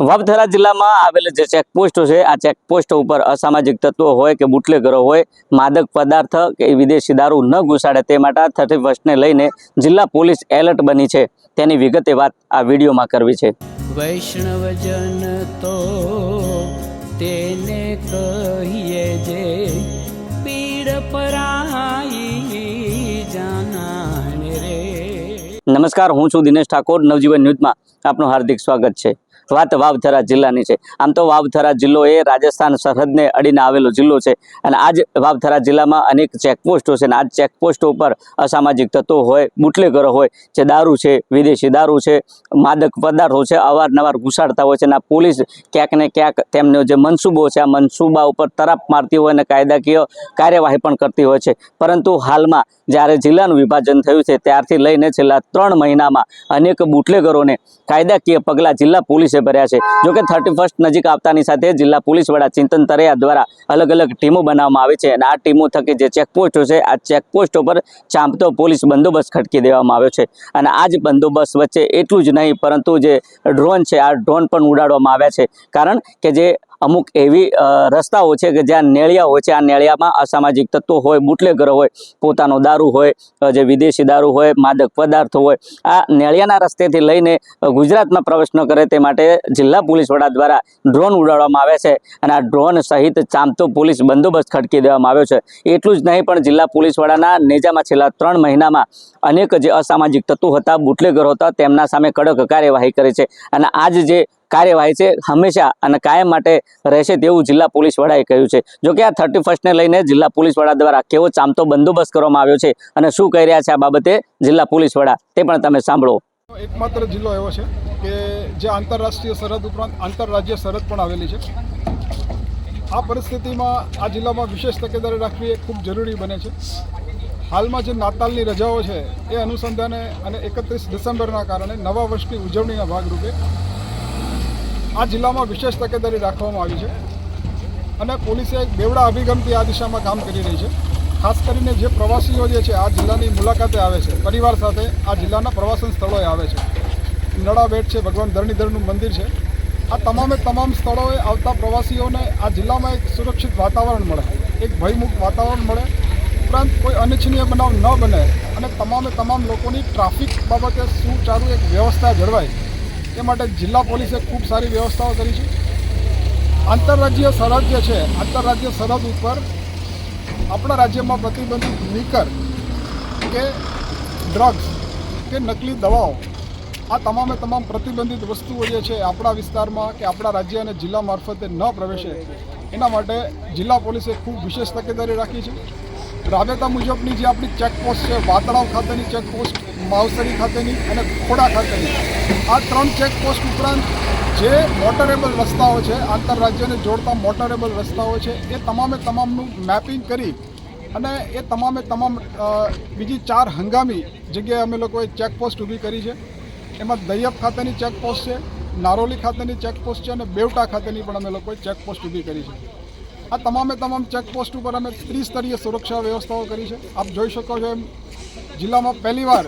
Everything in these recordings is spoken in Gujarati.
વાવથરા જિલ્લામાં આવેલ જે ચેકપોસ્ટો છે આ ચેકપોસ્ટો ઉપર અસામાજિક તત્વો હોય કે બુટલેગરો હોય માદક પદાર્થ કે વિદેશી દારૂ ન ઘુસાડે તે માટે 31ને લઈને જિલ્લા પોલીસ એલર્ટ બની છે। તેની વિગતે વાત આ વિડીયોમાં કરવી છે। વૈષ્ણવજન તો તેને કહીએ જે પીડ પરાઈ જાનાને રે। નમસ્કાર, હું છું દિનેશ ઠાકોર। નવજીવન ન્યૂઝમાં આપનું હાર્દિક સ્વાગત છે। વાત વાવથરા જિલ્લાની છે। આમ તો વાવથરા જિલ્લો એ રાજસ્થાન સરહદને અડીને આવેલો જિલ્લો છે અને આ જ વાવથરા જિલ્લામાં અનેક ચેકપોસ્ટો છે અને આ ચેકપોસ્ટો ઉપર અસામાજિક તત્વો હોય, બુટલેગરો હોય, જે દારૂ છે, વિદેશી દારૂ છે, માદક પદાર્થો છે, અવારનવાર ઘુસાડતા હોય છે અને પોલીસ ક્યાંક ને ક્યાંક તેમનો જે મનસૂબો છે આ મનસૂબા ઉપર તરાપ મારતી હોય અને કાયદાકીય કાર્યવાહી પણ કરતી હોય છે। પરંતુ હાલમાં જ્યારે જિલ્લાનું વિભાજન થયું છે ત્યારથી લઈને છેલ્લા 3 મહિનામાં અનેક બુટલેગરોને કાયદાકીય પગલાં જિલ્લા પોલીસે ભર્યા છે। જોકે 31 નજીક આવતાની સાથે જિલ્લા પોલીસ વડા ચિંતન તરૈયા દ્વારા અલગ અલગ ટીમો બનાવવામાં આવી છે અને આ ટીમો થકી જે ચેકપોસ્ટો છે આ ચેકપોસ્ટો પર ચાંપતો પોલીસ બંદોબસ્ત ખડકી દેવામાં આવ્યો છે અને આ જ બંદોબસ્ત વચ્ચે એટલું જ નહીં પરંતુ જે ડ્રોન છે આ ડ્રોન પણ ઉડાડવામાં આવ્યા છે। કારણ કે જે અમુક એવી રસ્તાઓ છે કે જ્યાં નેળિયા હોય છે, આ નેળિયામાં અસામાજિક તત્વો હોય, બુટલેગરો હોય, પોતાનો દારૂ હોય, જે વિદેશી દારૂ હોય, માદક પદાર્થો હોય, આ નેળિયાના રસ્તેથી લઈને ગુજરાતમાં પ્રવેશ ન કરે તે માટે જિલ્લા પોલીસ વડા દ્વારા ડ્રોન ઉડાડવામાં આવે છે અને આ ડ્રોન સહિત ચાંપતો પોલીસ બંદોબસ્ત ખડકી દેવામાં આવ્યો છે। એટલું જ નહીં પણ જિલ્લા પોલીસ વડાના નેજામાં છેલ્લા 3 મહિનામાં અનેક જે અસામાજિક તત્વો હતા, બુટલેગરો હતા, તેમના સામે કડક કાર્યવાહી કરી છે અને આજ જે કાર્યવાહી છે હંમેશા અને કાયમ માટે રહેશે તેવું જિલ્લા પોલીસ વડાએ કહ્યું છે। જોકે આ 31ને લઈને જિલ્લા પોલીસ વડા દ્વારા કેવો ચાંપતો બંદોબસ્ત કરવામાં આવ્યો છે અને શું કહી રહ્યા છે આ બાબતે જિલ્લા પોલીસ વડા તે પણ તમે સાંભળો। એકમાત્ર જિલ્લો એવો છે કે જે આંતરરાષ્ટ્રીય સરહદ ઉપરાંત આંતરરાજ્ય સરહદ પણ આવેલી છે। આ પરિસ્થિતિમાં આ જિલ્લામાં વિશેષ તકેદારી રાખવી એ ખૂબ જરૂરી બને છે। હાલમાં જે નાતાલની રજાઓ છે એ અનુસંધાને અને 31 ડિસેમ્બરના કારણે નવા વર્ષની ઉજવણીના ભાગરૂપે આ જિલ્લામાં વિશેષ તકેદારી રાખવામાં આવી છે અને પોલીસે એક બેવડા અભિગમથી આ દિશામાં કામ કરી રહી છે। ખાસ કરીને જે પ્રવાસીઓ જે છે આ જિલ્લાની મુલાકાતે આવે છે, પરિવાર સાથે આ જિલ્લાના પ્રવાસન સ્થળોએ આવે છે, નડા બેટ છે, ભગવાન ધરણીધરનું મંદિર છે, આ તમામ સ્થળોએ આવતા પ્રવાસીઓને આ જિલ્લામાં એક સુરક્ષિત વાતાવરણ મળે, એક ભયમુક્ત વાતાવરણ મળે, ઉપરાંત કોઈ અનિચ્છનીય બનાવ ન બને અને તમામ લોકોની ટ્રાફિક બાબતે સુચારું એક વ્યવસ્થા જળવાય એ માટે જિલ્લા પોલીસે ખૂબ સારી વ્યવસ્થાઓ કરી છે। આંતરરાજ્ય સરહદ જે છે, આંતરરાજ્ય સરહદ ઉપર આપણા રાજ્યમાં પ્રતિબંધિત લીકર કે ડ્રગ્સ કે નકલી દવાઓ આ તમામ પ્રતિબંધિત વસ્તુઓ જે છે આપણા વિસ્તારમાં કે આપણા રાજ્ય અને જિલ્લા મારફતે ન પ્રવેશે એના માટે જિલ્લા પોલીસે ખૂબ વિશેષ તકેદારી રાખી છે। રાબેતા મુજબની જે આપણી ચેકપોસ્ટ છે, વાતળાવ ખાતેની ચેકપોસ્ટ, માવસરી ખાતેની અને ખોડા ખાતેની, આ 3 ચેકપોસ્ટ ઉપરાંત જે મોટરેબલ રસ્તાઓ છે, આંતરરાજ્યને જોડતા મોટરેબલ રસ્તાઓ છે એ તમામનું મેપિંગ કરી અને એ તમામ બીજી 4 હંગામી જગ્યાએ અમે લોકોએ ચેકપોસ્ટ ઊભી કરી છે। એમાં દૈયપ ખાતેની ચેકપોસ્ટ છે, નારોલી ખાતેની ચેકપોસ્ટ છે અને બેવટા ખાતેની પણ અમે લોકોએ ચેકપોસ્ટ ઊભી કરી છે। આ તમામ ચેકપોસ્ટ ઉપર અમે ત્રિસ્તરીય સુરક્ષા વ્યવસ્થાઓ કરી છે। આપ જોઈ શકો છો એમ જિલ્લામાં પહેલીવાર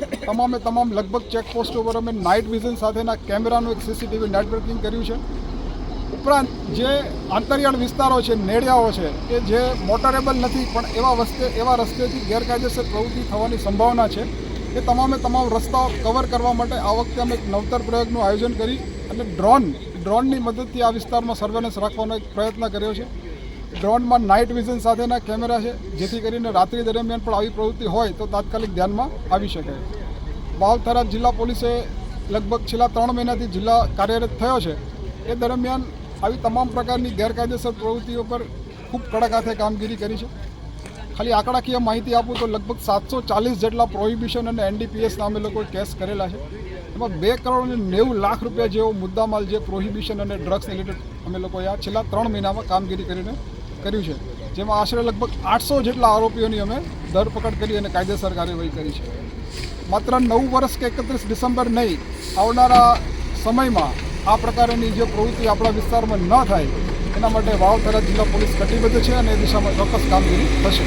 તમામ લગભગ ચેકપોસ્ટ ઉપર અમે નાઇટ વિઝન સાથેના કેમેરાનું એક સીસીટીવી નેટવર્કિંગ કર્યું છે। ઉપરાંત જે આંતરિયાળ વિસ્તારો છે, નેળિયાઓ છે કે જે મોટરેબલ નથી પણ એવા રસ્તેથી ગેરકાયદેસર પ્રવૃત્તિ થવાની સંભાવના છે એ તમામ રસ્તાઓ કવર કરવા માટે આ વખતે અમે એક નવતર પ્રયોગનું આયોજન કરી અને ડ્રોનની મદદથી આ વિસ્તારમાં સર્વેલન્સ રાખવાનો એક પ્રયત્ન કર્યો છે। ડ્રોનમાં નાઇટ વિઝન સાથેના કેમેરા છે જેથી કરીને રાત્રિ દરમિયાન પણ આવી પ્રવૃત્તિ હોય તો તાત્કાલિક ધ્યાનમાં આવી શકે। વાવથરા જિલ્લા પોલીસે લગભગ છેલ્લા 3 મહિનાથી જિલ્લા કાર્યરત થયો છે એ દરમિયાન આવી તમામ પ્રકારની ગેરકાયદેસર પ્રવૃત્તિઓ પર ખૂબ કડક હાથે કામગીરી કરી છે। ખાલી આંકડાકીય માહિતી આપું તો લગભગ 740 જેટલા પ્રોહિબિશન અને એનડીપીએસના અમે લોકોએ કેસ કરેલા છે। એમાં 2,90,00,000 રૂપિયા જેવો મુદ્દામાલ જે પ્રોહિબિશન અને ડ્રગ્સ રિલેટેડ અમે લોકોએ આ છેલ્લા 3 મહિનામાં કામગીરી કરીને કર્યું છે, જેમાં આશરે લગભગ 800 જેટલા આરોપીઓની અમે ધરપકડ કરી અને કાયદેસર કાર્યવાહી કરી છે। માત્ર 9 વર્ષ કે 31 ડિસેમ્બર નહીં, આવનારા સમયમાં આ પ્રકારની જે પ્રવૃત્તિ આપણા વિસ્તારમાં ન થાય એના માટે વાવથરા જિલ્લા પોલીસ કટિબદ્ધ છે અને એ દિશામાં ચોક્કસ કામગીરી થશે।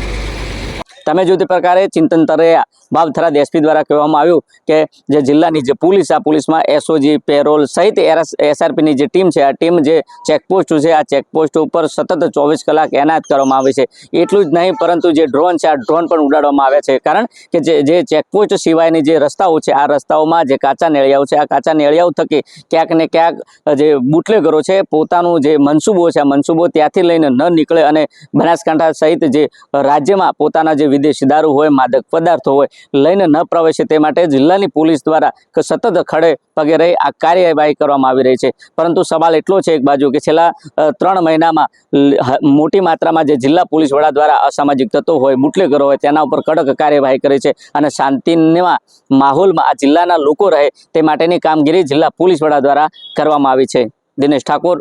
તમે જો તે પ્રકારે ચિંતન તરૈયા વાવ-થરાદ એસપી દ્વારા કહેવામાં આવ્યું કે જે જિલ્લાની જે પોલીસ આ પોલીસમાં એસઓજી પેરોલ સહિત એસઆરપીની જે ટીમ છે આ ટીમ જે ચેકપોસ્ટ છે આ ચેકપોસ્ટ ઉપર સતત 24 કલાક એનાયત કરવામાં આવે છે. એટલું જ નહીં પરંતુ જે ડ્રોન છે આ ડ્રોન પણ ઉડાડવામાં આવે છે કારણ કે જે ચેકપોસ્ટ સિવાયની જે રસ્તાઓ છે આ રસ્તાઓમાં જે કાચા નેળિયાઓ છે આ કાચા નેળિયાઓ થકી ક્યાંક ને ક્યાંક જે બુટલેગરો છે પોતાનું જે મનસૂબો છે આ મનસૂબો ત્યાંથી લઈને ન નીકળે અને બનાસકાંઠા સહિત જે રાજ્યમાં પોતાના જે વિદેશી દારૂ હોય માદક પદાર્થો હોય લઈને ન પ્રવેશે તે માટે જિલ્લાની પોલીસ દ્વારા સતત ખડે પગે રહી આ કાર્યવાહી કરવામાં આવી રહી છે. પરંતુ સવાલ એટલો છે એક બાજુ કે છેલ્લા 3 મહિનામાં મોટી માત્રામાં જે જિલ્લા પોલીસ વડા દ્વારા અસામાજિક તત્વો હોય બુટલેગરો હોય તેના ઉપર કડક કાર્યવાહી કરી છે અને શાંતિના માહોલમાં આ જિલ્લાના લોકો રહે તે માટેની કામગીરી જિલ્લા પોલીસ વડા દ્વારા કરવામાં આવી છે. દિનેશ ઠાકોર,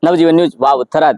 નવજીવન ન્યૂઝ, વાવ-થરાદ.